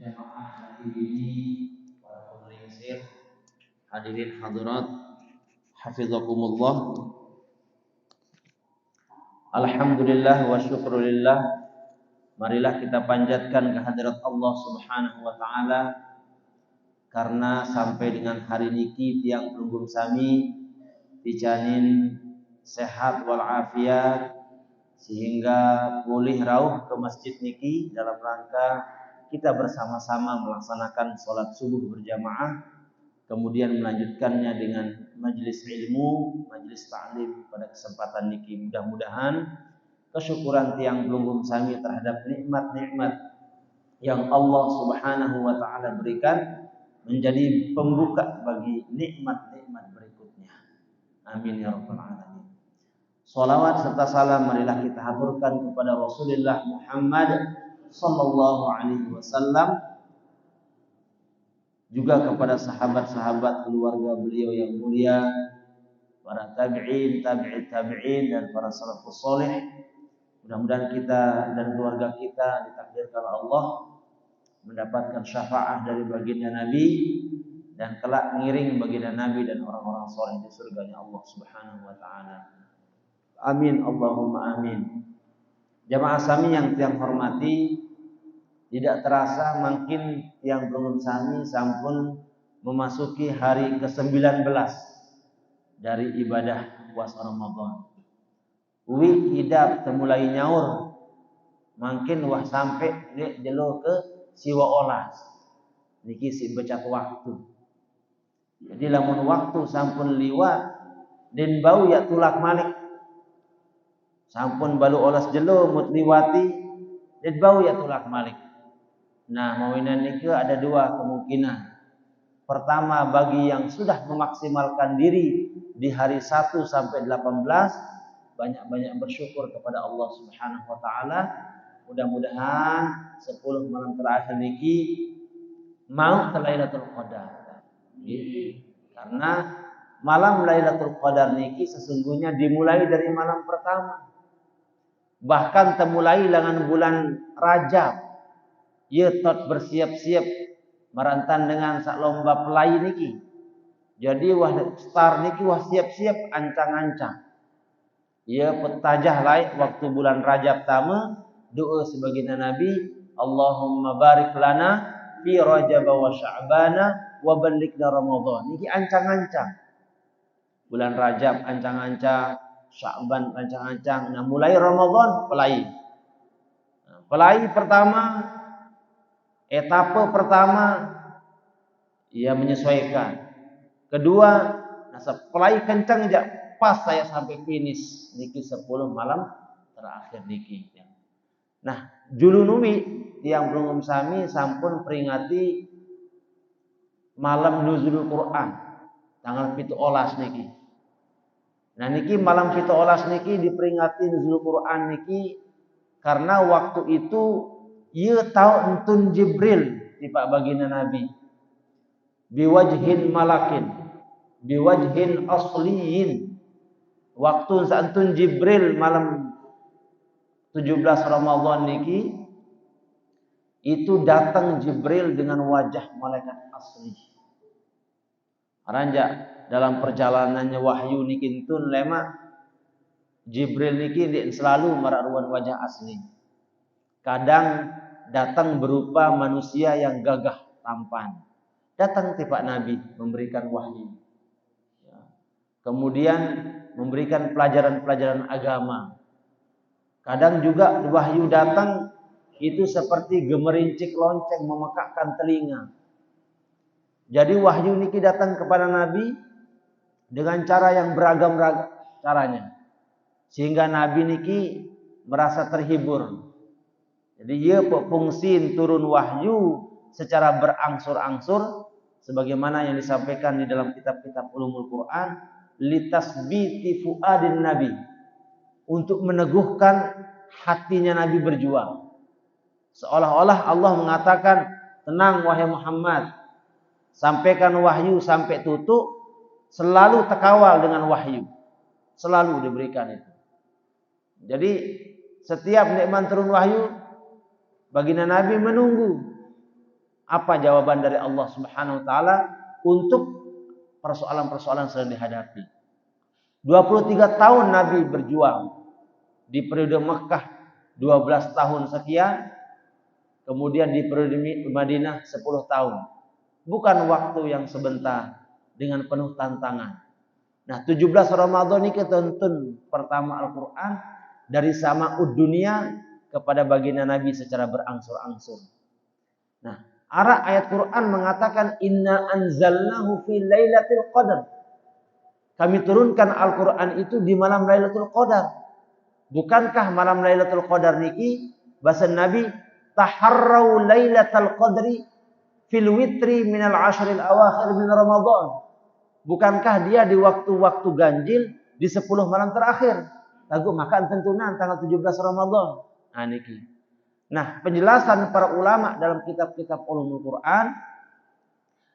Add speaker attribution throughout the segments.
Speaker 1: jamaah hadirin para penglingsir, hadirin hadirat, hafizakumullah. Alhamdulillah wa syukrulillah. Marilah kita panjatkan kehadirat Allah Subhanahu wa taala karena sampai dengan hari niki tiang pelunggum sami dijanin sehat wal afiat sehingga pulih rauh ke masjid niki dalam rangka kita bersama-sama melaksanakan sholat subuh berjamaah, kemudian melanjutkannya dengan majelis ilmu, majelis ta'lim pada kesempatan niki. Mudah-mudahan kesyukuran tiang pelunggum sami terhadap nikmat-nikmat yang Allah Subhanahu wa taala berikan menjadi pembuka bagi nikmat-nikmat berikutnya. Amin ya rabbal alamin. Salawat serta salam marilah kita haturkan kepada Rasulullah Muhammad sallallahu alaihi wasallam, juga kepada sahabat-sahabat keluarga beliau yang mulia, para tabi'in, tabi'in dan para salafus saleh. Mudah-mudahan kita dan keluarga kita ditakdirkan Allah mendapatkan syafaat dari baginda Nabi dan kelak mengiring baginda Nabi dan orang-orang saleh di surganya Allah Subhanahu wa taala. Amin Allahumma amin. Jamaah sami yang tiang hormati, tidak terasa makin tiang pelunggum sami sampun memasuki hari ke-19 dari ibadah puasa Ramadan. Uwi idap temulai nyaur, makin wah sampai jelo ke siwa olas. Niki si becak waktu. Jadi lamun waktu sampun liwat dan bau ya tulak malik. Sampun balu olas jelo mut liwati dan bau ya tulak malik. Nah, mawinan niki ada dua kemungkinan. Pertama, bagi yang sudah memaksimalkan diri di hari 1 sampai 18, banyak-banyak bersyukur kepada Allah Subhanahu wa taala. Mudah-mudahan 10 malam terakhir niki mau Lailatul Qadar. Karena malam Lailatul Qadar niki sesungguhnya dimulai dari malam pertama. Bahkan temulai dengan bulan Rajab. Ia tot bersiap-siap merantan dengan sak lomba pelai niki. Jadi wah star niki wah siap-siap ancang-ancang. Ia petajah lain waktu bulan Rajab tama doa sebagainya Nabi, Allahumma barik lana fi Rajab wa Sya'bana wa ballighna Ramadan. Niki ancang-ancang. Bulan Rajab ancang-ancang, Sya'ban ancang-ancang. Nah, mulai Ramadan pelai. Nah, pelai pertama, etape pertama ia menyesuaikan. Kedua, pelai kencang aja pas saya sampai finish niki 10 malam terakhir niki. Nah, julunumi yang belum sami sampun peringati malam nuzulul Quran tanggal 17 niki. Nah niki malam 17 niki diperingati nuzulul Quran niki karena waktu itu ia tahu entun Jibril tiba baginda Nabi biwajhin malakin biwajhin asliyin. Waktu saantun Jibril malam 17 Ramadan niki itu datang Jibril dengan wajah malaikat asli. Aranja dalam perjalanannya wahyu niki entun lema Jibril niki selalu meraruan wajah asli. Kadang datang berupa manusia yang gagah tampan. Datang tiba Nabi memberikan wahyu. Kemudian memberikan pelajaran-pelajaran agama. Kadang juga wahyu datang itu seperti gemerincik lonceng memekakkan telinga. Jadi wahyu niki datang kepada Nabi dengan cara yang beragam-ragam caranya. Sehingga Nabi niki merasa terhibur. Jadi ia fungsi turun wahyu secara berangsur-angsur sebagaimana yang disampaikan di dalam kitab-kitab ulumul Quran, litasbiti fuadin Nabi, untuk meneguhkan hatinya Nabi berjuang. Seolah-olah Allah mengatakan, tenang wahai Muhammad, sampaikan wahyu sampai tutup, selalu terkawal dengan wahyu, selalu diberikan itu. Jadi setiap nikmat turun wahyu, baginda Nabi menunggu Apa jawaban dari Allah Subhanahu wa taala untuk persoalan-persoalan yang sedang dihadapi. 23 tahun Nabi berjuang di periode Mekah 12 tahun sekian, kemudian di periode Madinah 10 tahun. Bukan waktu yang sebentar dengan penuh tantangan. Nah, 17 Ramadan ini ketuntun pertama Al-Qur'an dari sama'ud dunia kepada baginda Nabi secara berangsur-angsur. Nah, arah ayat Quran mengatakan inna anzalnahu fi lailatul qadar. Kami turunkan Al-Qur'an itu di malam Lailatul Qadar. Bukankah malam Lailatul Qadar niki bahasa Nabi taharrau lailatul qadri fil witri minal ashril awakhir min Ramadan. Bukankah dia di waktu-waktu ganjil di 10 malam terakhir? Lagu maka tentunan tanggal 17 Ramadan. Nah niki. Nah, penjelasan para ulama dalam kitab-kitab ulumul Quran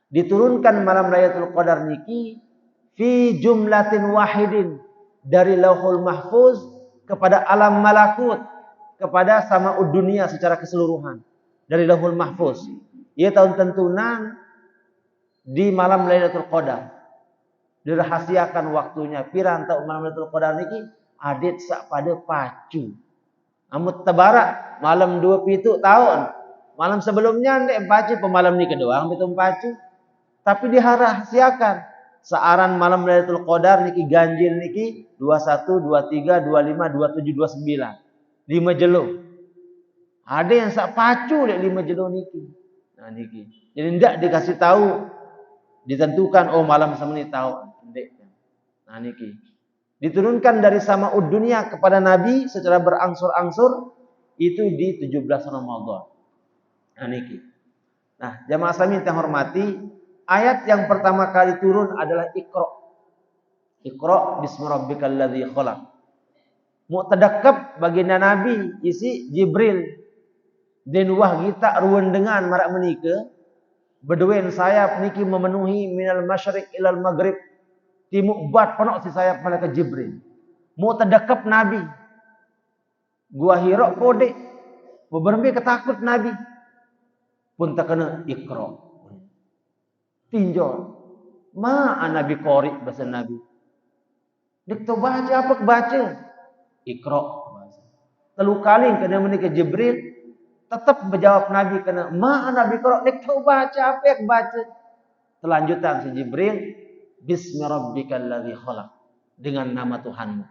Speaker 1: diturunkan malam Lailatul Qadar niki fi jumlatin wahidin dari Lauhul Mahfuz kepada alam malakut, kepada sama'ud dunia secara keseluruhan dari Lauhul Mahfuz. Ia tahun tentunan di malam Lailatul Qadar. Dirahasiakan waktunya pirang tahu malam Lailatul Qadar niki adit sak pada pacu. Amut tabarak malam 27 tahun. Malam sebelumnya ndek pacu pemalam niki doang betul pacu. Tapi dirahasiakan searan malam Lailatul Qadar niki ganjil niki 21, 23, 25, 27, 29. 5 jelo. Ada yang sak pacu lek 5 jelo niki. Nah niki. Jadi ndak dikasih tahu ditentukan oh malam semenit tahu. Nah niki. Diturunkan dari sama'ud dunia kepada Nabi secara berangsur-angsur itu di 17 Ramadan. Nah niki. Nah, jamaah sekalian yang hormati, ayat yang pertama kali turun adalah Iqra. Iqra bismi rabbikal ladzi khalaq. Mu'tadakab baginda Nabi isi Jibril dan wah kita ruwen dengan marak menika berduen sayap niki memenuhi minal masyriq ilal maghrib. Timuk bat penok si sayap malaikat Jibril. Mu'tadakab Nabi. Gua Hira kode. Beberapa ketakut Nabi. Pun tak kena Iqra. Tinjau. Ma'an Nabi Qori bahasa Nabi. Dik tu baca apa baca? Iqra. Telu kali kena menikah Jibril. Tetap menjawab Nabi kena. Ma'an Nabi Qori. Dik tu baca apa yang baca? Selanjutan si Jibril. Bismi rabbikal ladzi khalaq. Dengan nama Tuhanmu.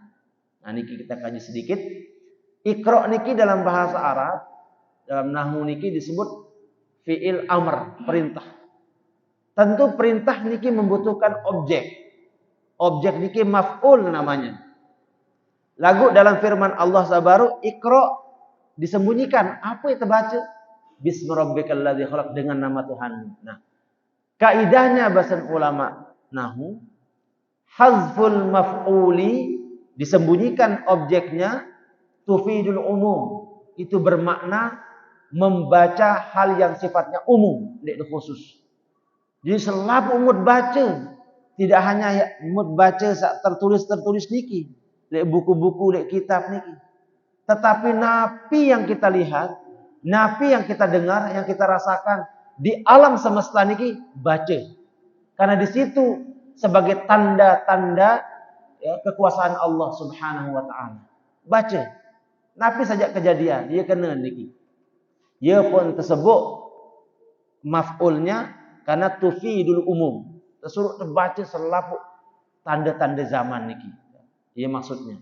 Speaker 1: Nah niki kita kaji sedikit. Iqra niki dalam bahasa Arab. Dalam nahwu niki disebut fi'il amr, perintah. Tentu perintah niki membutuhkan objek. Objek niki maf'ul namanya. Lagu dalam firman Allah sabaru, Iqra disembunyikan. Apa itu baca? Bismi rabbikal ladzi khalaq dengan nama Tuhanmu. Nah, kaidahnya bahasa ulama nahwu hazful maf'uli disembunyikan objeknya tufidul umum. Itu bermakna membaca hal yang sifatnya umum, tidak khusus. Jadi selalu umut baca, tidak hanya umut baca tertulis niki, lek buku-buku, lek kitab niki. Tetapi napi yang kita lihat, napi yang kita dengar, yang kita rasakan di alam semesta niki baca. Karena di situ sebagai tanda-tanda ya, kekuasaan Allah Subhanahu wa taala. Baca. Napi saja kejadian, dia kena niki. Ia pun tersebut maf'ulnya karena tufidul umum. Tersuruh terbaca selalu tanda-tanda zaman niki. Ia maksudnya.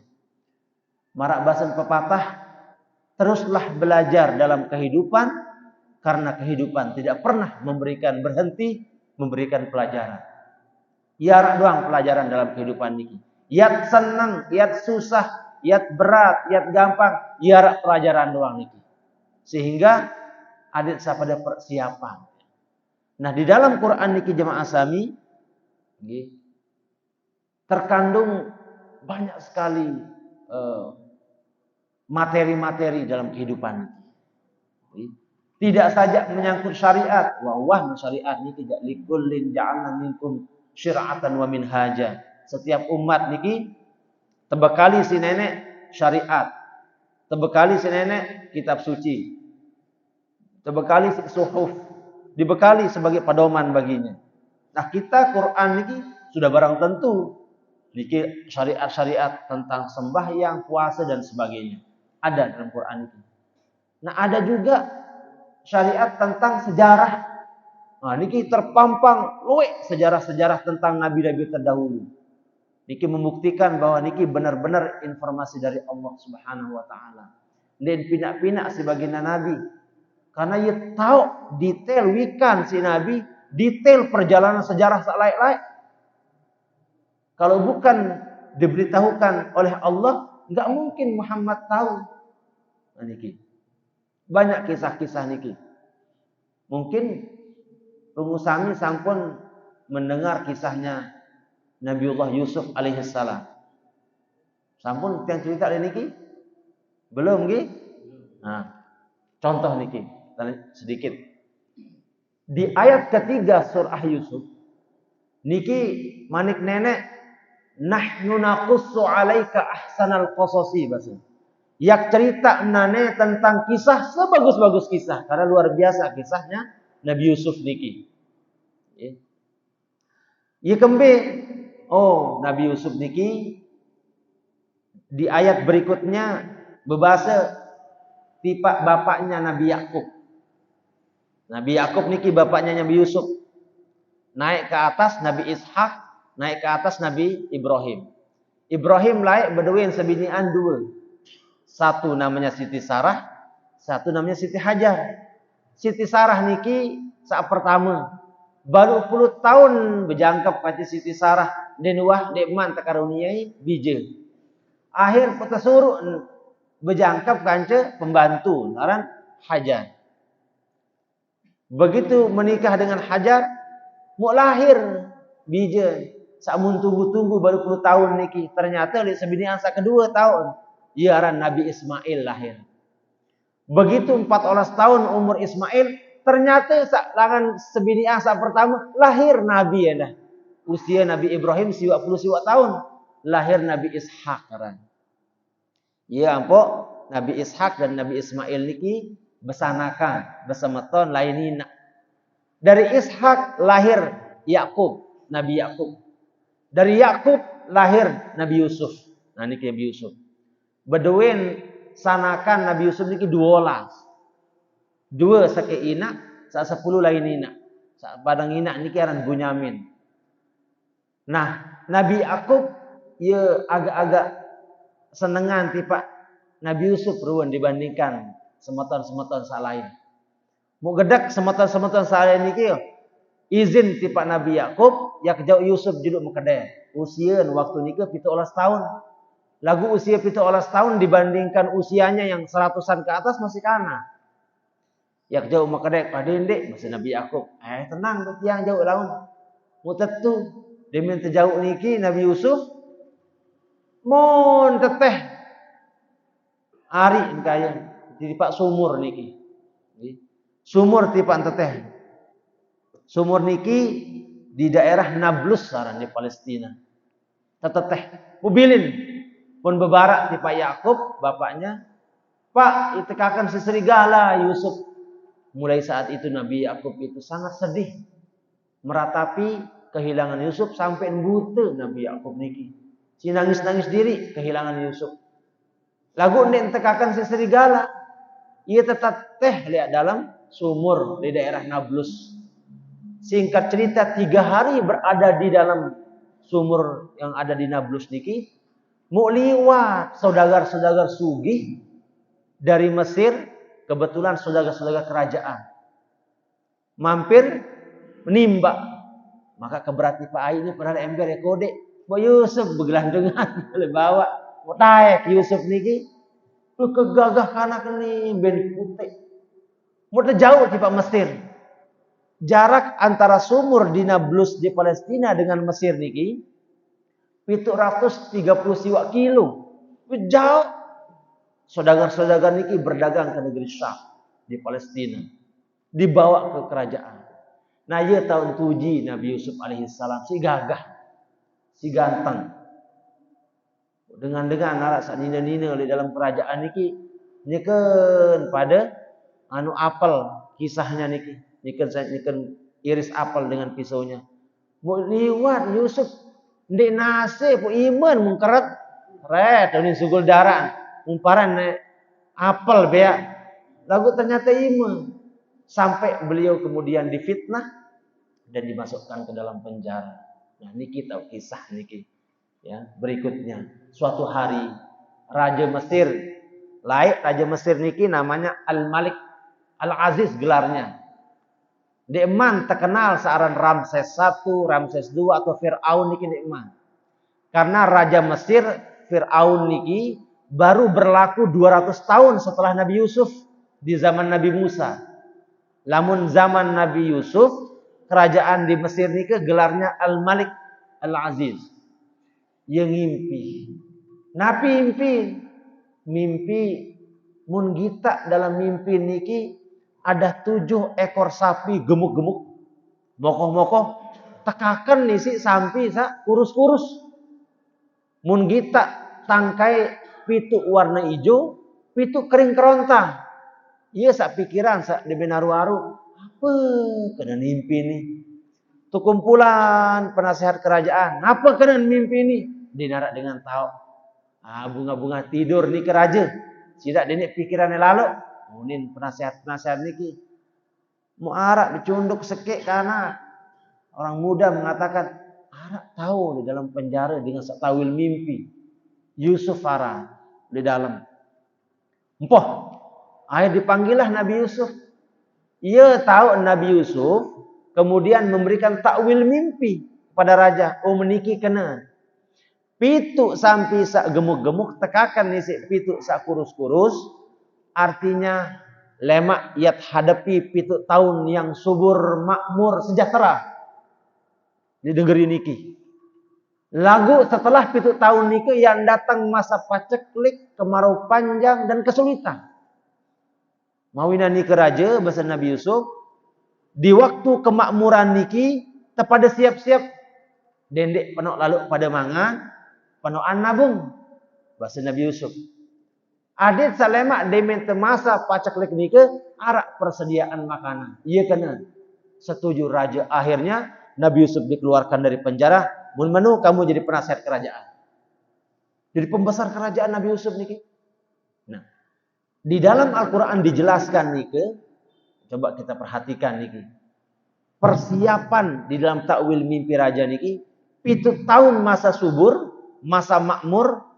Speaker 1: Marak bahasan pepatah, teruslah belajar dalam kehidupan karena kehidupan tidak pernah berhenti memberikan pelajaran. Ia doang pelajaran dalam kehidupan niki. Iat senang, iat susah, iat berat, iat gampang, ia pelajaran doang niki. Sehingga ada pada persiapan. Nah, di dalam Quran niki jemaah sami terkandung banyak sekali materi-materi dalam kehidupan niki. Tidak saja menyangkut syariat, wah syariat niki tidak likullin ja'alna minkum syir'atan wa minhaja. Setiap umat niki terbekali si nenek syariat, terbekali si nenek kitab suci, terbekali si suhuf, dibekali sebagai pedoman baginya. Nah, kita Quran niki sudah barang tentu niki syariat-syariat tentang sembahyang, puasa dan sebagainya. Ada dalam Quran itu. Nah, ada juga syariat tentang sejarah. Nah, niki terpampang luwih sejarah-sejarah tentang nabi-nabi terdahulu. Niki membuktikan bahwa niki benar-benar informasi dari Allah Subhanahu wa taala. Dan pinak-pinak si baginda nabi. Karena ia tahu detail wikan si nabi, detail perjalanan sejarah lain-lain. Kalau bukan diberitahukan oleh Allah, enggak mungkin Muhammad tahu. Nah, niki. Banyak kisah-kisah niki. Mungkin pengusami sampun mendengar kisahnya Nabiullah Yusuf alaihissalam. Sampun yang cerita niki? Belum nggih? Nah, contoh niki sedikit. Di ayat ketiga surah Yusuf niki manik nenek nahnu naqussu 'alaika ahsanal qasasi bahasa. Yak cerita nane tentang kisah sebagus-bagus kisah karena luar biasa kisahnya Nabi Yusuf niki. Iya kembe. Oh, Nabi Yusuf niki di ayat berikutnya bebasa tipak bapaknya Nabi Yakub. Nabi Yakub niki bapaknya Nabi Yusuf. Naik ke atas Nabi Ishak, naik ke atas Nabi Ibrahim. Ibrahim laik berduin sebinian dua. Satu namanya Siti Sarah, satu namanya Siti Hajar. Siti Sarah niki saat pertama baru 10 tahun berjangkap kata Siti Sarah dan wah dekman takaruniai bije. Akhir peta suruh berjangkap kanca pembantu ngaran Hajar. Begitu menikah dengan Hajar, mau lahir bije. Samun tunggu-tunggu baru 10 tahun niki. Ternyata lihat sebinian sa kedua tahun. Iaran Nabi Ismail lahir. Begitu 14 tahun umur Ismail, ternyata langan sebinian sa pertama lahir Nabi ya dah. Usia Nabi Ibrahim 10 tahun, lahir Nabi Ishak karan. Ya ampok Nabi Ishak dan Nabi Ismail niki besanakan besemeton lainina. Dari Ishak lahir Yakub, Nabi Yakub. Dari Yakub lahir Nabi Yusuf. Nah niki Nabi Yusuf. Beduin sanakan Nabi Yusuf niki 12. Dua sake inak, sa 10 lain inak. Sa padang inak niki aran Bunyamin. Nah, Nabi Yakub ia agak-agak senengan tipa Nabi Yusuf ruan dibandingkan semeton-semeton salain. Mau gedak semeton-semeton salain niki izin tipa Nabi Yakub yak jauh Yusuf juduk mekede. Usia waktu niki 17 tahun. Lagu usia 17 tahun dibandingkan usianya yang 100-an ke atas masih kana. Yak jauh mekede padendek masih Nabi Yakub. Tenang yang jauh laun. Mu tetu demen terjauh niki Nabi Yusuf mon teteh ari kaya tipak sumur niki. Sumur tipak teteh. Sumur niki di daerah Nablus saran di Palestina. Teteh mobilin pun bebarak tipak Yakub bapaknya, Pak itekakan seserigala Yusuf. Mulai saat itu Nabi Yakub itu sangat sedih meratapi kehilangan Yusuf sampai buta Nabi Yakub niki. Si nangis-nangis diri kehilangan Yusuf. Lagu nek tekakan si serigala, ia tetap lihat dalam sumur di daerah Nablus. Singkat cerita 3 hari berada di dalam sumur yang ada di Nablus niki. Mau liwat saudagar-saudagar sugih dari Mesir, kebetulan saudagar-saudagar kerajaan. Mampir menimba. Maka keberati Pak Ai ini pernah ember ya kode. Bo Yusuf begelandengan oleh bawa. Mau taek Yusuf niki. Lu kegagah kanak ni ben putih. Mau terjauh di Pak Mesir. Jarak antara sumur di Nablus di Palestina dengan Mesir niki 730 siwak kilo. Jauh. Saudagar-saudagar niki berdagang ke negeri Syam di Palestina. Dibawa ke kerajaan. Nah, ia tahun 7 Nabi Yusuf alaihissalam si gagah, si ganteng. Dengan anak sak nina-nina di dalam kerajaan niki nyeken pada anu apel kisahnya niki. Niken iris apel dengan pisaunya. Mau liwat Yusuf ndek nase pu iman mungkeret red ini sugul daran umparan apel bea. Lagu ternyata iman sampai beliau kemudian difitnah dan dimasukkan ke dalam penjara. Nah, niki tahu kisah niki. Ya, berikutnya suatu hari Raja Mesir, Raja Mesir niki namanya Al-Malik Al-Aziz gelarnya. Dekman terkenal searan Ramses I, Ramses II atau Fir'aun niki dekman. Karena Raja Mesir Fir'aun niki baru berlaku 200 tahun setelah Nabi Yusuf di zaman Nabi Musa. Lamun zaman Nabi Yusuf, kerajaan di Mesir niki gelarnya Al-Malik Al-Aziz. Yang ngimpi. Napi mimpi mun gita dalam mimpi niki ada 7 ekor sapi gemuk-gemuk, mokoh-mokoh, tekakan nisi sampi sa kurus-kurus. Mun gita tangkai pitu warna hijau, pitu kering kerontang. Iya sak pikiran sak di benaru-aru, apa kena mimpi nih? Tu kumpulan penasehat kerajaan, apa kena mimpi ini? Dinarak dengan tahu. Bunga-bunga tidur nih ke raja. Tidak dinik pikirannya lalu. Munin penasehat-penasehat niki muarak dicunduk sekek karena orang muda mengatakan arak tahu di dalam penjara dengan setawil mimpi Yusuf Farah di dalam. Empoh, akhir dipanggillah Nabi Yusuf. Ia tahu Nabi Yusuf kemudian memberikan takwil mimpi kepada raja. Oh meniki kena. Pitu sampai sak gemuk-gemuk tekakan nisi pitu sak kurus-kurus. Artinya lemak yat hadapi pitu tahun yang subur, makmur, sejahtera. Didengeri niki. Lagu setelah pitu tahun niki yang datang masa paceklik, kemarau panjang dan kesulitan. Mawinan niki raja bahasa Nabi Yusuf di waktu kemakmuran niki tepada siap-siap dendek penok lalu pada mangan, penokan nabung bahasa Nabi Yusuf. Adit salema demente masa paceklik nike arak persediaan makanan. Iya kena. Setuju raja. Akhirnya Nabi Yusuf dikeluarkan dari penjara. Mun menu kamu jadi penasehat kerajaan. Jadi pembesar kerajaan Nabi Yusuf niki. Nah, di dalam Al-Qur'an dijelaskan nike. Coba kita perhatikan niki. Persiapan di dalam takwil mimpi raja niki 7 tahun masa subur, masa makmur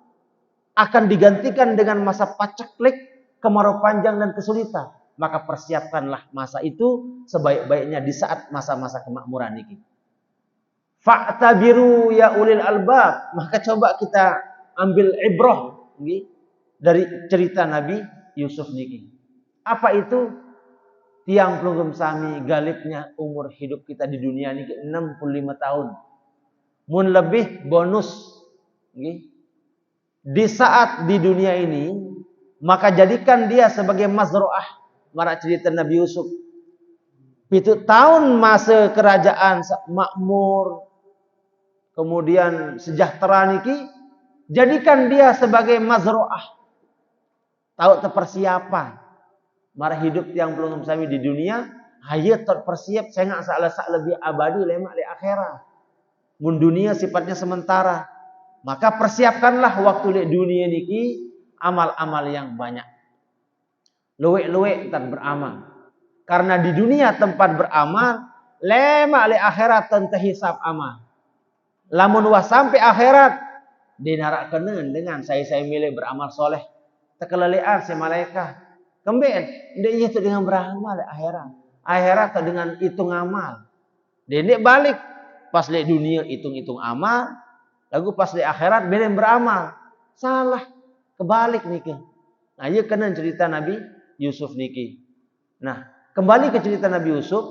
Speaker 1: akan digantikan dengan masa paceklik, kemarau panjang dan kesulitan. Maka persiapkanlah masa itu sebaik-baiknya di saat masa-masa kemakmuran niki. Fa'tabiru ya ulil albab. Maka coba kita ambil ibrah dari cerita Nabi Yusuf niki. Apa itu? Tiang pelunggum sami galibnya umur hidup kita di dunia niki 65 tahun. Mun lebih bonus. Di saat di dunia ini, maka jadikan dia sebagai mazru'ah. Marak cerita Nabi Yusuf. 7 tahun masa kerajaan makmur, kemudian sejahtera niki, jadikan dia sebagai mazru'ah. Tahu persiapan. Marah hidup yang belum sami di dunia, hayat terpersiap saya nggak salah lebih abadi lemak di akhirat. Mun dunia sifatnya sementara. Maka persiapkanlah waktu di dunia niki amal-amal yang banyak. Luwek-luwek tak beramal. Karena di dunia tempat beramal, lemak li akhirat tentang hisab amal. Lamun wah sampai akhirat, dinarak kenen dengan saya milih beramal soleh. Tekelelean si malaikat. Kembali, dia itu dengan beramal li akhirat. Akhirat dengan hitung amal. Dia balik pas li dunia hitung-hitung amal. Lagu pas di akhirat belum beramal. Salah. Kebalik niki. Nah, ia kena cerita Nabi Yusuf niki. Nah, kembali ke cerita Nabi Yusuf.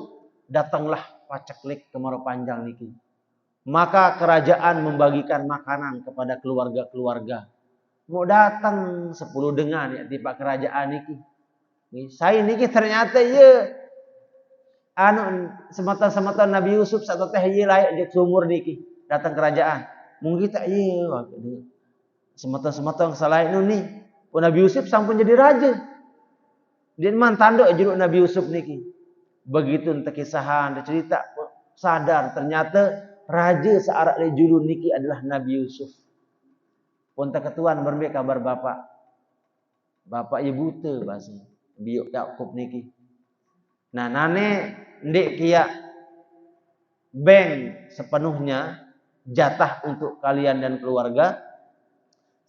Speaker 1: Datanglah paceklik kemarau panjang niki. Maka kerajaan membagikan makanan kepada keluarga-keluarga. Mau datang 10 dengan ya tipe kerajaan niki. Saya niki ternyata ya semata-semata Nabi Yusuf satu teh ye layak di sumur niki. Datang kerajaan. Mungkin tak iya semata-semata yang salah itu nih. Nabi Yusuf sampun jadi raja. Dia man tanduk jeruk Nabi Yusuf niki. Begitu ente kisahan, dia cerita sadar ternyata raja searak le julu niki adalah Nabi Yusuf. Pun ketuan berbe kabar bapak. Bapak ibu buta bahasa biuk Yakub niki. Nah, nane ndek kia bank sepenuhnya jatah untuk kalian dan keluarga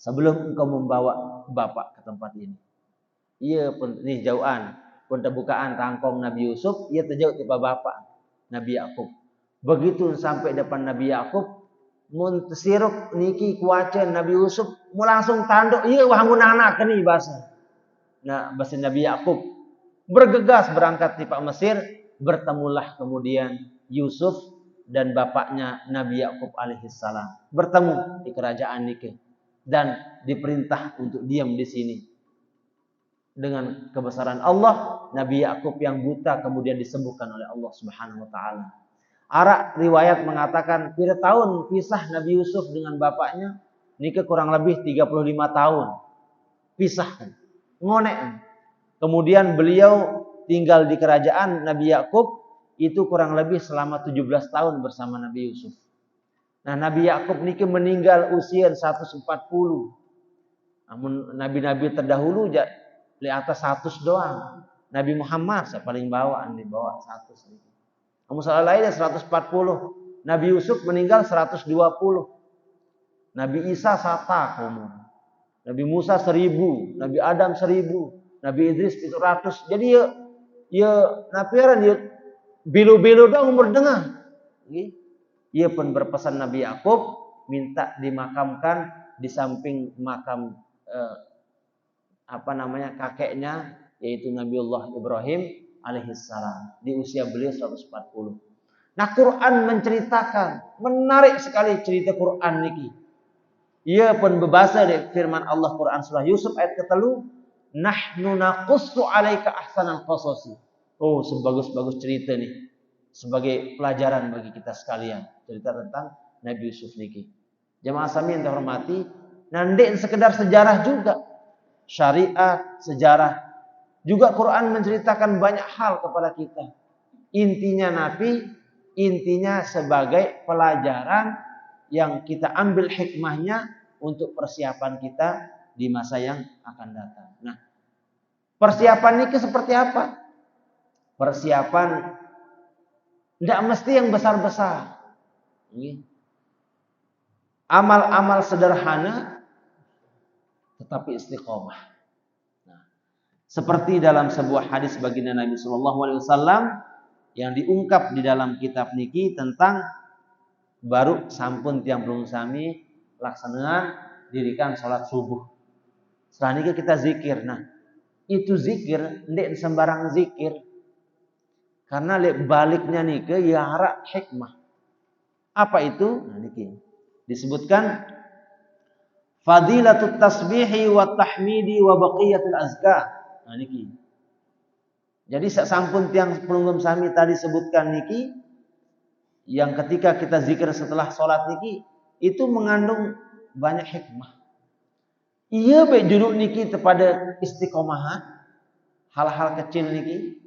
Speaker 1: sebelum engkau membawa bapak ke tempat ini. Iya pun nih jauhan, pun terbukaan rangkong Nabi Yusuf, ia terjauh tiba bapak Nabi Yakub. Begitu sampai depan Nabi Yakub, mun tesiruk niki kuaca Nabi Yusuf, mau langsung tanduk, iya wahmun anak keni bahasa. Nah, bahasa Nabi Yakub bergegas berangkat di Pak Mesir, bertemulah kemudian Yusuf dan bapaknya Nabi Yakub alaihissalam bertemu di kerajaan niki dan diperintah untuk diam di sini. Dengan kebesaran Allah, Nabi Yakub yang buta kemudian disembuhkan oleh Allah Subhanahu wa taala. Arak riwayat mengatakan pada tahun pisah Nabi Yusuf dengan bapaknya niki kurang lebih 35 tahun. Pisahkan. Ngonek. Kemudian beliau tinggal di kerajaan Nabi Yakub itu kurang lebih selama 17 tahun bersama Nabi Yusuf. Nah, Nabi Yakub niki meninggal usia 140. Namun nabi-nabi terdahulu di atas 100 doang. Nabi Muhammad saya paling bawaan di bawah 100. Namun salah lainnya 140. Nabi Yusuf meninggal 120. Nabi Isa 1 Nabi Musa 1000, Nabi Adam 1000, Nabi Idris 700. Jadi ya napiaran ya bilu-bilu dong umur dengar. Ia pun berpesan Nabi Yakub minta dimakamkan di samping makam kakeknya yaitu Nabiullah Ibrahim alaihissalam di usia beliau 140. Nah, Quran menceritakan menarik sekali cerita Quran niki. Ia pun berbahasa dari firman Allah Quran surah Yusuf ayat ke-3, nahnu naqussu 'alaika ahsanal qasasi. Oh, sebagus-bagus cerita nih. Sebagai pelajaran bagi kita sekalian, cerita tentang Nabi Yusuf niki. Jemaah sami yang terhormati, nandek sekedar sejarah juga. Syariat, sejarah. Juga Quran menceritakan banyak hal kepada kita. Intinya Nabi, intinya sebagai pelajaran yang kita ambil hikmahnya untuk persiapan kita di masa yang akan datang. Nah, persiapan ini seperti apa? Persiapan tidak mesti yang besar-besar. Amal-amal sederhana tetapi istiqomah. Nah, seperti dalam sebuah hadis baginda Nabi sallallahu alaihi wasallam yang diungkap di dalam kitab niki tentang baru sampun tiang belum sami laksanaan dirikan salat subuh. Setelah ini kita zikir. Nah, itu zikir ndek sembarang zikir. Karena baliknya niki ya harap hikmah. Apa itu? Nah, niki disebutkan fadilatut tasbihi wa tahmidi wa baqiyatul azkar. Nah, niki. Jadi sampun tiang pelunggum sami tadi sebutkan niki yang ketika kita zikir setelah sholat niki itu mengandung banyak hikmah. Ia bejuruk niki kepada istiqomahan hal-hal kecil niki.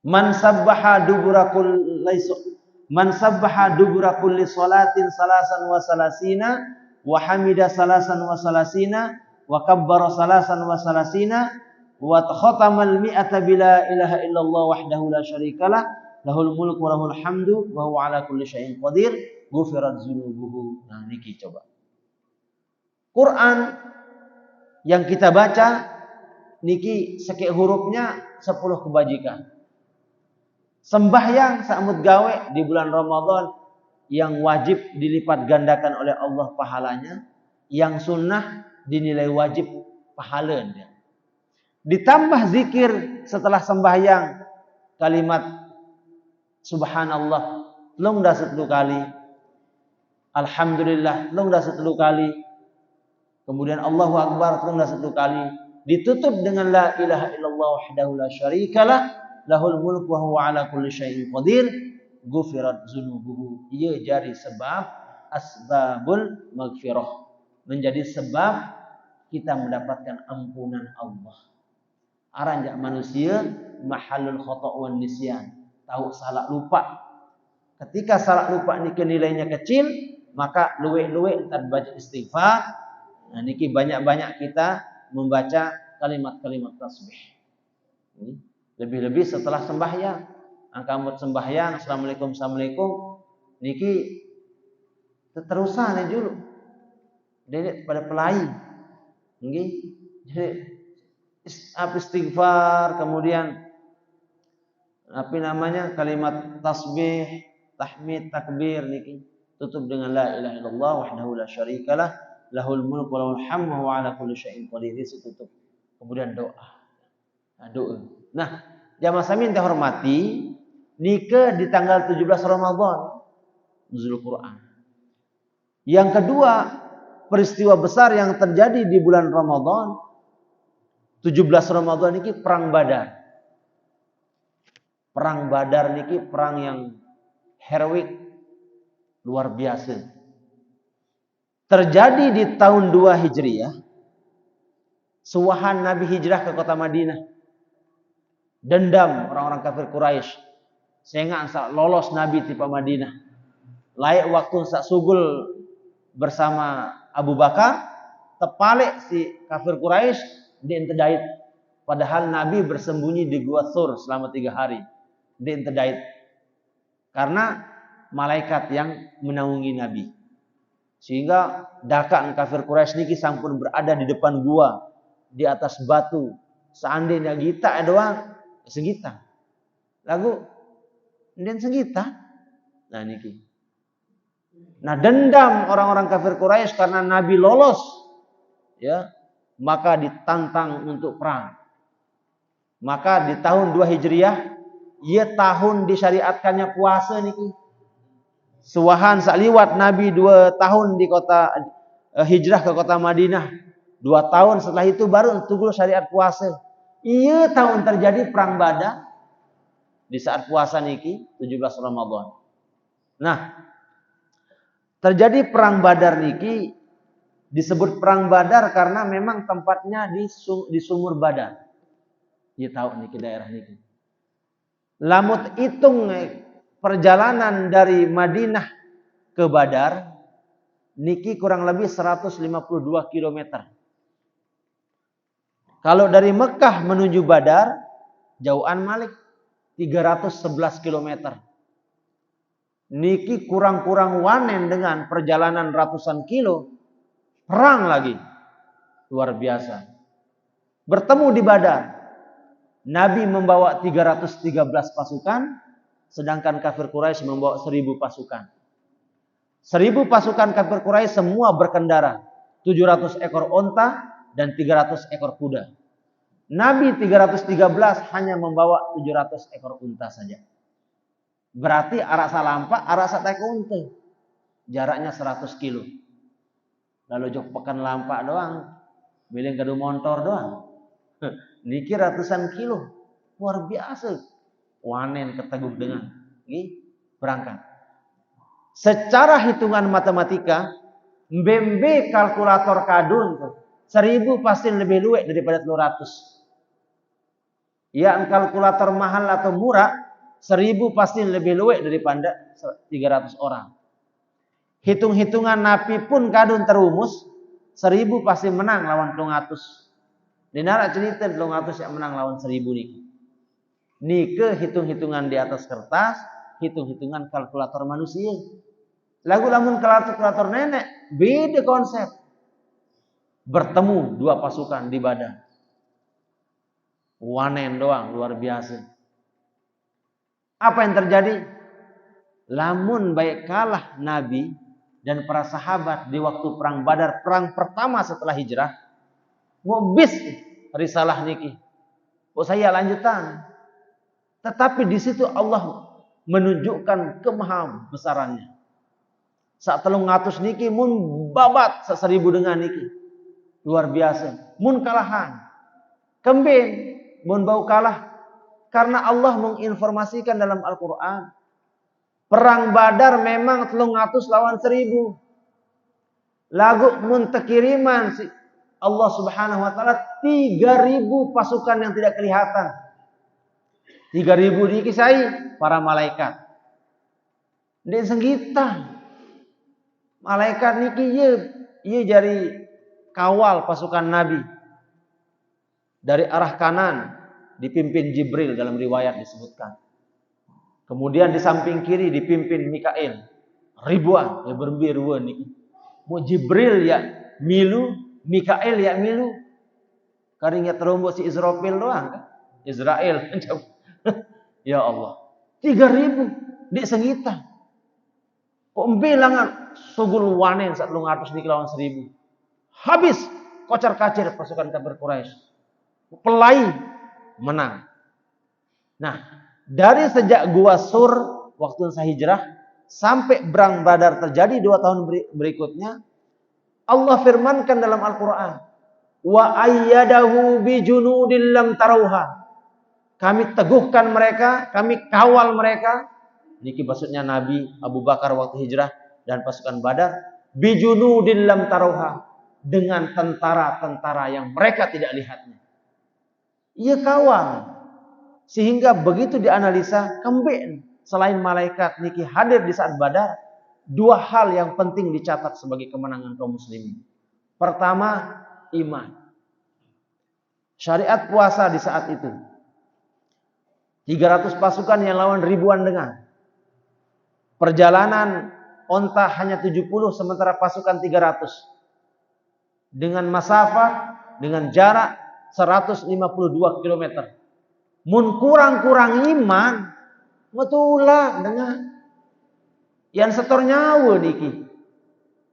Speaker 1: Man sabbaha dubura kulli salatin salasan wa salasina wa hamida salasan wa salasina wa kabbara salasan wa salasina wa khatamal mi'ata bila ilaha illallah wahdahu la syarikalah lahul mulk wa lahul hamdu wa huwa ala kulli syai'in qadir ghufirat dzunubuhu. Nah, niki coba. Quran yang kita baca niki sekek hurufnya 10 kebajikan. Sembahyang saamut gawe di bulan Ramadan yang wajib dilipat gandakan oleh Allah pahalanya, yang sunnah dinilai wajib pahalanya. Ditambah zikir setelah sembahyang kalimat subhanallah long dah 10 kali. Alhamdulillah long dah 10 kali. Kemudian Allahu Akbar long dah 10 kali. Ditutup dengan la ilaha illallah wahdahu la syarikalah lahul mulk wa huwa ala kulli syai'in qadir ghufirat dzunubuhu. Ia jadi sebab asbabul maghfirah, menjadi sebab kita mendapatkan ampunan Allah. Aranjak manusia mahallul khata' wan nisyan. Tahu salah lupa. Ketika salah lupa niki nilainya kecil, maka luwe-luwe entar baca istighfar. Nah niki banyak-banyak kita membaca kalimat-kalimat tasbih. Lebih-lebih setelah sembahyang. Angkamut sembahyang, assalamualaikum niki terusan ya dulu. Dia pada pelai. Nggih. Jadi istighfar, kemudian kalimat tasbih, tahmid, takbir niki tutup dengan la ilaha illallah wahdahu la syarikalah lahul mulku wa lahul hamdu wa ala kulli syai'in qadir. Tutup. Kemudian doa. Doa. Nah, jamaah samin hormati, nikah di tanggal 17 Ramadan nuzul Quran. Yang kedua, peristiwa besar yang terjadi di bulan Ramadan 17 Ramadan niki perang Badar. Perang Badar niki perang yang heroik luar biasa. Terjadi di tahun 2 Hijriah. Suwahan Nabi hijrah ke kota Madinah. Dendam orang-orang kafir Quraisy. Sehingga lolos Nabi di Madinah. Layak waktu sak sugul bersama Abu Bakar, tepalik si kafir Quraisy diintedait. Padahal Nabi bersembunyi di Gua Thur selama 3 hari. Diintedait. Karena malaikat yang menaungi Nabi. Sehingga dakan kafir Quraisy niki sampun berada di depan gua, di atas batu. Seandainya kita doang segita. Lagu ndien segita. Nah niki. Nah dendam orang-orang kafir Quraisy karena Nabi lolos, ya, maka ditantang untuk perang. Maka di tahun 2 Hijriah, ia tahun disyariatkannya puasa niki. Suwahan sakliwat Nabi 2 tahun di kota hijrah ke kota Madinah. 2 tahun setelah itu baru tugul syariat puasa. Iya tahun terjadi perang Badar di saat puasa niki 17 Ramadan. Nah, terjadi perang Badar niki disebut perang Badar karena memang tempatnya di sumur Badar. Iya tahu niki daerah niki. Lamut hitung perjalanan dari Madinah ke Badar niki kurang lebih 152 km. Kalau dari Mekah menuju Badar jauhan malik 311 km. Niki kurang-kurang wanen dengan perjalanan ratusan kilo. Perang lagi. Luar biasa. Bertemu di Badar. Nabi membawa 313 pasukan, sedangkan kafir Quraisy membawa 1000 pasukan. 1000 pasukan kafir Quraisy semua berkendara. 700 ekor onta dan 300 ekor kuda. Nabi 313 hanya membawa 700 ekor unta saja. Berarti arak salampak, arak satek unta. Jaraknya 100 kilo. Lalu jok pekan lampak doang. Bileng kadu motor doang. Niki ratusan kilo. Luar biasa. Wanen keteguh dengan berangkat. Secara hitungan matematika, mbembe kalkulator kadun 1000 pasti lebih luwek daripada 200. Ya, kalkulator mahal atau murah 1000 pasti lebih luwek daripada 300 orang. Hitung-hitungan Nabi pun kadun terumus 1000 pasti menang lawan 200. Dinara cerita 200 yang menang lawan 1000 niki. Nike hitung-hitungan di atas kertas, hitung-hitungan kalkulator manusia. Lagu lamun kalkulator nenek, beda konsep. Bertemu 2 pasukan di Badar. Wanen doang, luar biasa. Apa yang terjadi? Lamun baik kalah Nabi dan para sahabat di waktu perang Badar, perang pertama setelah hijrah, ngobis risalah niki. Oh saya lanjutan. Tetapi di situ Allah menunjukkan kemaha besarannya. Saat 300 niki mun babat 1000 dengan niki. Luar biasa. Mun kalahan. Kembing mun bau kalah. Karena Allah menginformasikan dalam Al-Quran. Perang Badar memang 300 lawan 1000. Lagu mun tekiriman Allah subhanahu wa ta'ala 3000 pasukan yang tidak kelihatan. 3.000 dikisai para malaikat. Ndek senggita. Malaikat niki ieu jari kawal pasukan Nabi. Dari arah kanan dipimpin Jibril dalam riwayat disebutkan. Kemudian di samping kiri dipimpin Mikail. Ribuan ya berbiruan niki. Mau Jibril ya milu, Mikail ya milu. Karingnya terombos si Israfil doang kan? Israel. Ya Allah. 3.000 di sengita. Kok bilangan sugul wanen saat lu ngatus di lawan 1.000. Habis kocar-kacir pasukan kafir Quraisy. Pelai menang. Nah, dari sejak gua Sur waktu saya hijrah sampai perang Badar terjadi 2 tahun berikutnya, Allah firmankan dalam Al-Qur'an, wa ayyadahu bi junudin lam tarauha. Kami teguhkan mereka, kami kawal mereka. Niki maksudnya Nabi Abu Bakar waktu hijrah dan pasukan Badar, bi junudin lam tarauha, dengan tentara-tentara yang mereka tidak lihatnya. Ia kawal. Sehingga begitu dianalisa, kembali selain malaikat niki hadir di saat Badar, 2 hal yang penting dicatat sebagai kemenangan kaum muslimin. Pertama, iman. Syariat puasa di saat itu. 300 pasukan yang lawan ribuan dengan. Perjalanan onta hanya 70 sementara pasukan 300. Dengan masafah, dengan jarak 152 km. Mun kurang-kurang iman, betulah dengan yang setor nyawa niki.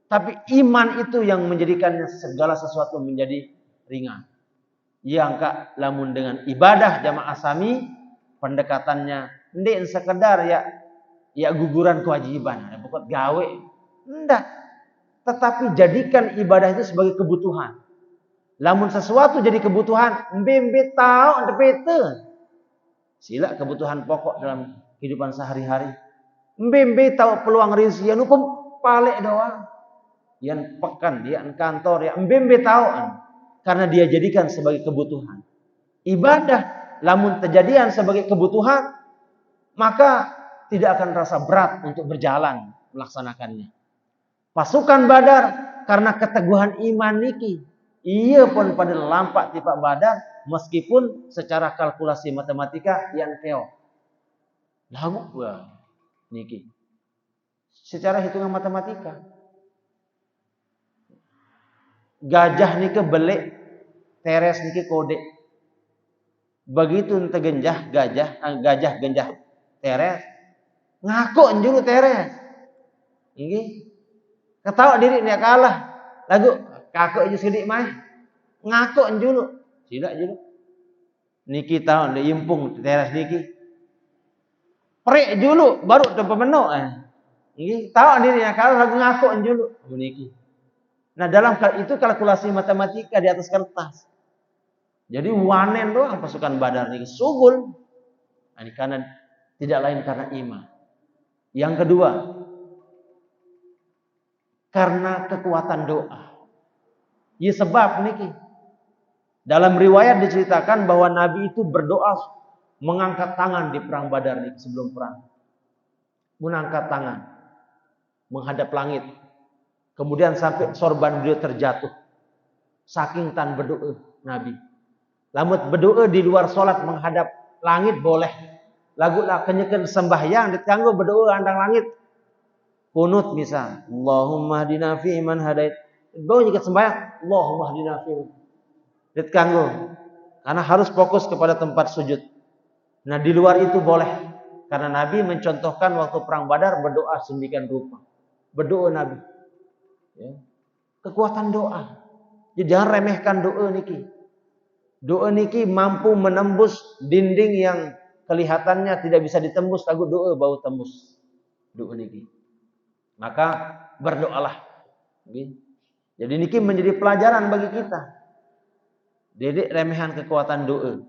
Speaker 1: Tapi iman itu yang menjadikannya segala sesuatu menjadi ringan. Yang kak lamun dengan ibadah jamaah sami, pendekatannya ndek sekedar ya guguran kewajiban, pokok gawe. Ndak. Tetapi jadikan ibadah itu sebagai kebutuhan. Lamun sesuatu jadi kebutuhan, mbembe tahu ndepete. Sila kebutuhan pokok dalam kehidupan sehari-hari. Mbembe tahu peluang rezeki anu palek doang. Yang pekan dia kantor ya mbembe tahu karena dia jadikan sebagai kebutuhan. Ibadah lamun terjadian sebagai kebutuhan, maka tidak akan rasa berat untuk berjalan melaksanakannya. Pasukan Badar karena keteguhan iman niki, ia pun pada lampak tipak Badar meskipun secara kalkulasi matematika yang keok. Lagu gua niki. Secara hitungan matematika. Gajah niki belek, teres niki kode. Begitu ente gajah genjah teres, ngaku njulu teres. Ini ketawa diri dia kalah. Lagu kakak aja sedik mah. Ngaku njulu. Tidak julu. Niki tahu dia impung teres niki. Prek julu baru tempat menu. Ini tahu diri dia kalah lagu ngaku njulu. Niki. Nah dalam itu kalkulasi matematika di atas kertas. Jadi wanen doang pasukan Badar niki sugul. Ini karena tidak lain karena iman. Yang kedua, karena kekuatan doa. Ya sebab niki. Dalam riwayat diceritakan bahwa Nabi itu berdoa mengangkat tangan di perang Badar niki sebelum perang. Mengangkat tangan menghadap langit. Kemudian sampai sorban beliau terjatuh. Saking tan berdoa Nabi. Lamun berdoa di luar salat menghadap langit boleh. Lagu lah kenyekeun sembahyang ditanggo berdoa andang langit. Kunut misal, Allahumma hdina fi man hadait. Bawa nyeket sembahyang, Allahumma hdina fi. Ditanggo. Karena harus fokus kepada tempat sujud. Nah, di luar itu boleh. Karena Nabi mencontohkan waktu perang Badar berdoa sedemikian rupa. Berdoa Nabi. Ya. Kekuatan doa. Jadi jangan remehkan doa niki. Doa niki mampu menembus dinding yang kelihatannya tidak bisa ditembus, lagu doa bau tembus. Doa niki. Maka berdoalah. Jadi niki menjadi pelajaran bagi kita. Dedek remehan kekuatan doa.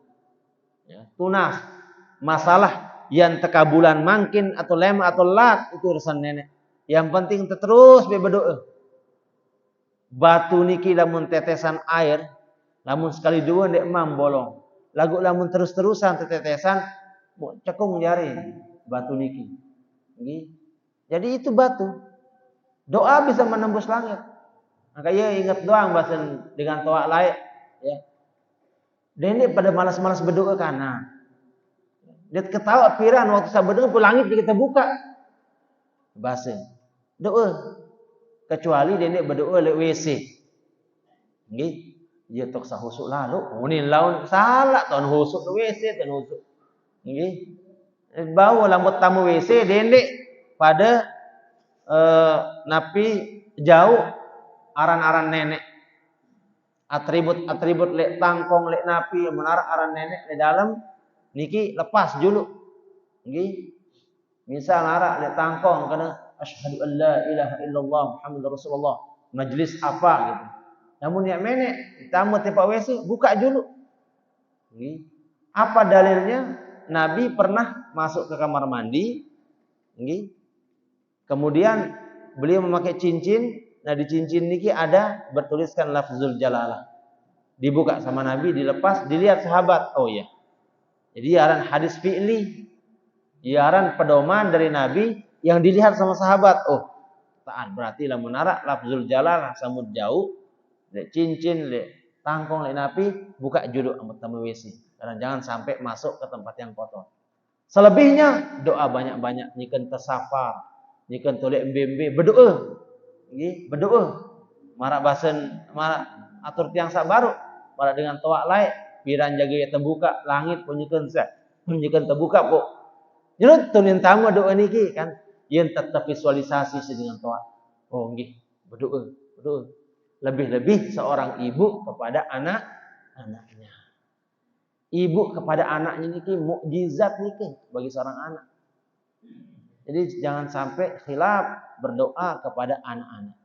Speaker 1: Ya, tunas masalah yang tekabulan mangkin atau lem atau lat itu urusan nenek. Yang penting terus berdoa. Batu niki lamun tetesan air, lamun sekali dua ndek mam bolong. Lagu lamun terus-terusan tetesan cekung jari batu niki. Jadi itu batu. Doa bisa menembus langit. Maka ia ingat doang bahasan dengan toa lain ya. Dan ini pada malas-malas berdoa karena dia ketawa piran waktu saya berdoa pun langit kita buka. Bahasa doa kecuali dia berdoa lewat WC. Nggih, dia tok sahusuk lalu, ini laun salah tahun husuk WC tahun husuk. Nggih. Bawa lambut tamu WC dendek pada napi jauh aran-aran nenek. Atribut lek tangkong lek napi menarak aran nenek di dalam niki lepas dulu. Nggih. Misal narak lek tangkong kena asyhadu an la ilaha illallah Muhammadur Rasulullah. Majlis apa gitu. Namun yang menek tamu tempat WC buka dulu. Nggih. Apa dalilnya? Nabi pernah masuk ke kamar mandi, nggih. Kemudian beliau memakai cincin. Nah di cincin niki ada bertuliskan lafzul jalalah. Dibuka sama Nabi, dilepas, dilihat sahabat. Oh iya. Jadi aran hadis fi'li, aran pedoman dari Nabi yang dilihat sama sahabat. Oh, taat berarti lah menarak lafzul jalalah samud jauh, lek cincin, lek tangkong, lek Nabi buka juduk amat tamu WC. Karena jangan sampai masuk ke tempat yang kotor. Selebihnya doa banyak-banyak, nyikan tersafar, nyikan tolek mbembe, berdoa. Nggih, berdoa. Marak basen, marak atur tiang sak baru, marak dengan toak lain, piran jaga ya terbuka, langit punyikan terbuka kok. Nyerut tunin tamu doa niki kan, yang tetap visualisasi dengan toak. Oh nggih, berdoa. Lebih-lebih seorang ibu kepada anak-anaknya. Ibu kepada anaknya niki mukjizat niki bagi seorang anak. Jadi jangan sampai khilaf berdoa kepada anak-anak.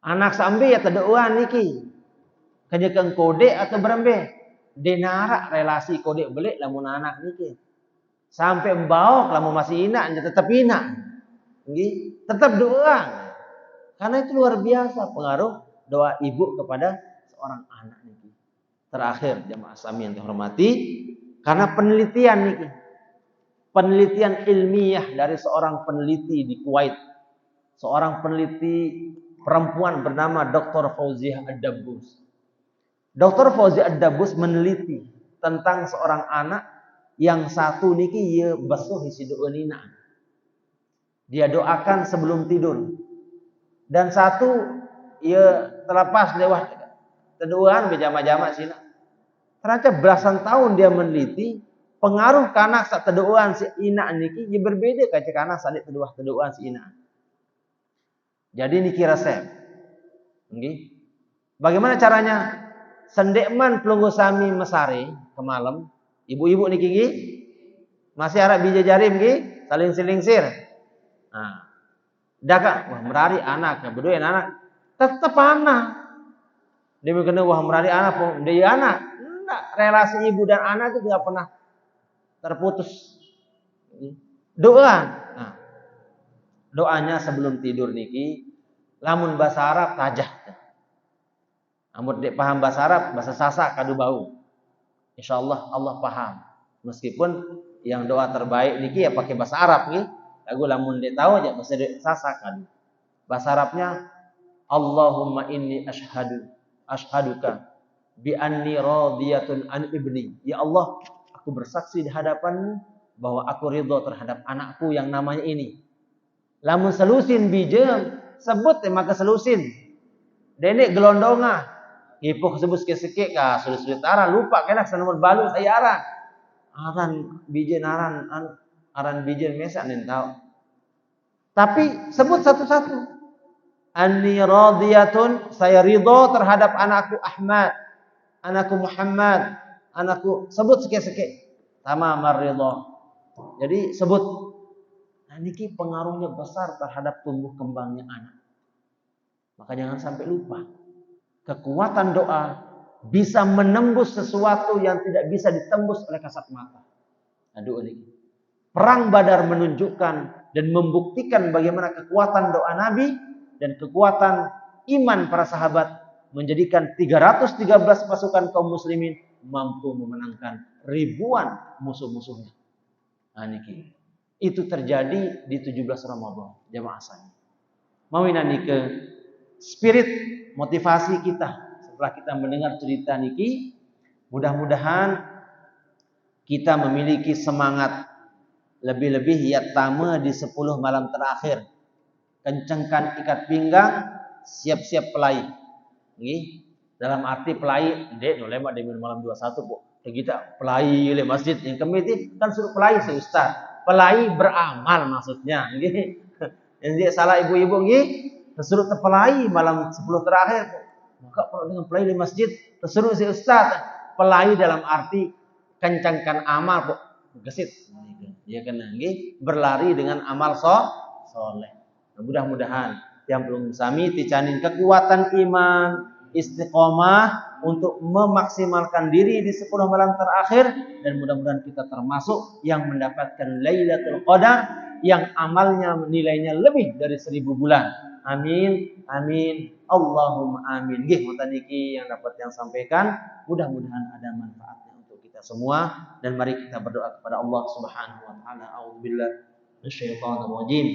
Speaker 1: Anak sambil ya terdoa niki. Kenyekan kode atau berembe. Denara relasi kode belik lamun anak niki. Sampai mbau lamun masih inak tetap inak. Nggih, tetap doa. Karena itu luar biasa pengaruh doa ibu kepada seorang anak niki. Terakhir jamaah sami yang dihormati, karena penelitian niki. Penelitian ilmiah dari seorang peneliti di Kuwait. Seorang peneliti perempuan bernama Dr. Fauziah Ad-Dabbus. Dr. Fauziah Ad-Dabbus meneliti tentang seorang anak yang satu niki ia basuh isi doa nina. Dia doakan sebelum tidur. Dan satu ia terlepas lewat teduhan berjama-jama sini. Ternyata belasan tahun dia meneliti pengaruh kanak sak teduhan si ina niki dia berbeda kaca kanak sak teduhan si ina. Jadi niki resep. Nggih. Bagaimana caranya? Sendekman pelunggu sami mesare ke malam, ibu-ibu niki nggih. Masih arep bija jarim nggih, saling silingsir. Nah. Daka wah merari anak, berdua anak. Tetap anak. Dia kena wah merari anak pun dia anak. Enggak, relasi ibu dan anak itu tidak pernah terputus. Doa. Nah, doanya sebelum tidur niki, lamun bahasa Arab tajah. Amun dek paham bahasa Arab, bahasa Sasak kadu bau. Insyaallah Allah paham. Meskipun yang doa terbaik niki ya pakai bahasa Arab nggih. Lagu lamun dek tahu aja bahasa Sasak kadu. Bahasa Arabnya Allahumma inni asyhaduka bi anni radiyatun an ibni. Ya Allah, aku bersaksi di hadapanmu bahwa aku ridho terhadap anakku yang namanya ini. Lamun selusin bijem sebut maka selusin. Denek gelondonga. Ipo sebut sikit-sikit ka sulit-sulit aran lupa kena nomor balu saya aran. Aran bijen aran bijen mesa nen tahu. Tapi sebut satu-satu. Anni radiyatun, saya ridho terhadap anakku Ahmad, anakku Muhammad, anakku sebut sikit-sikit. Tamamar ridho. Jadi sebut. Nah niki pengaruhnya besar terhadap tumbuh kembangnya anak. Maka jangan sampai lupa. Kekuatan doa bisa menembus sesuatu yang tidak bisa ditembus oleh kasat mata. Nah, doa ini. Perang Badar menunjukkan dan membuktikan bagaimana kekuatan doa Nabi dan kekuatan iman para sahabat menjadikan 313 pasukan kaum muslimin mampu memenangkan ribuan musuh-musuhnya. Nah niki. Itu terjadi di 17 Ramadan, jamaah saya. Mawina nike spirit motivasi kita setelah kita mendengar cerita niki, mudah-mudahan kita memiliki semangat lebih-lebih yatama di 10 malam terakhir. Kencangkan ikat pinggang, siap-siap pelai. Nggih. Dalam arti pelai, dek no lemak di malam 21, Bu. Kita pelai le masjid yang kemiti kan suruh pelai si ustaz. Pelai beramal maksudnya, nggih. Jadi salah ibu-ibu nggih, tersuruh terpelai malam 10 terakhir. Maka kalau dengan pelai di masjid, tersuruh si ustaz pelai dalam arti kencangkan amal, Bu. Gesit. Ya kan nggih, berlari dengan amal soleh. Nah, mudah-mudahan yang belum sami ticanin kekuatan iman, istiqomah untuk memaksimalkan diri di 10 malam terakhir, dan mudah-mudahan kita termasuk yang mendapatkan Lailatul Qadar yang amalnya nilainya lebih dari 1000 bulan. Amin, amin, Allahumma amin. Nggih ngoten niki yang dapat yang sampaikan, mudah-mudahan ada manfaatnya untuk kita semua, dan mari kita berdoa kepada Allah Subhanahu wa taala. A'udzubillahi minasyaitonir rajim.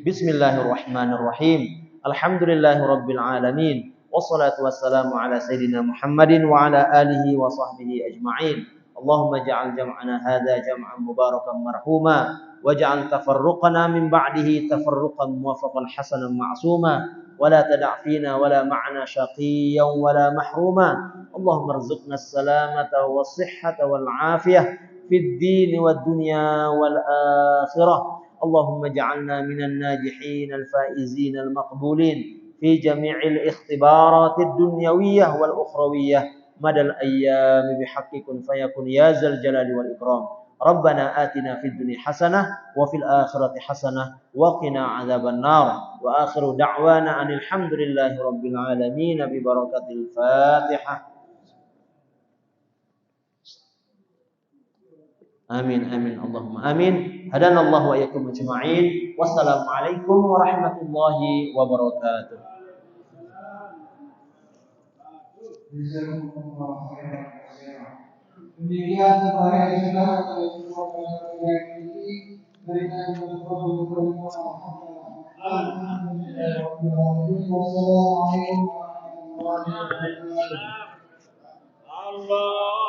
Speaker 1: Bismillahirrahmanirrahim. Alhamdulillahirabbil alamin. Wassalatu wassalamu ala sayyidina Muhammadin wa ala alihi wa sahbihi ajma'in. Allahumma ja'al jam'ana hadza jam'an mubarakan marhuma waj'al tafarruqana min ba'dihi tafarruqan muwafaqan hasanan ma'suma wa la tada' fina wa la ma'na shaqiyyan wa la mahruma. Allahumma arzuqna as-salamata was-sihhata wal 'afiyah fid din wad dunya wal akhirah. اللهم اجعلنا من الناجحين الفائزين المقبولين في جميع الاختبارات الدنيوية والأخروية مدى الأيام بحق كن فيكن يا ذا الجلال والإكرام. ربنا آتنا في الدنيا حسنة وفي الآخرة حسنة وقنا عذاب النار. وآخر دعوانا أن الحمد لله رب العالمين ببركة الفاتحة. Amin amin Allahumma amin. Hadanallahu wa iyyakum ajma'in. Wassalamualaikum warahmatullahi wabarakatuh. Demikian para saudara yang ini berikan Allah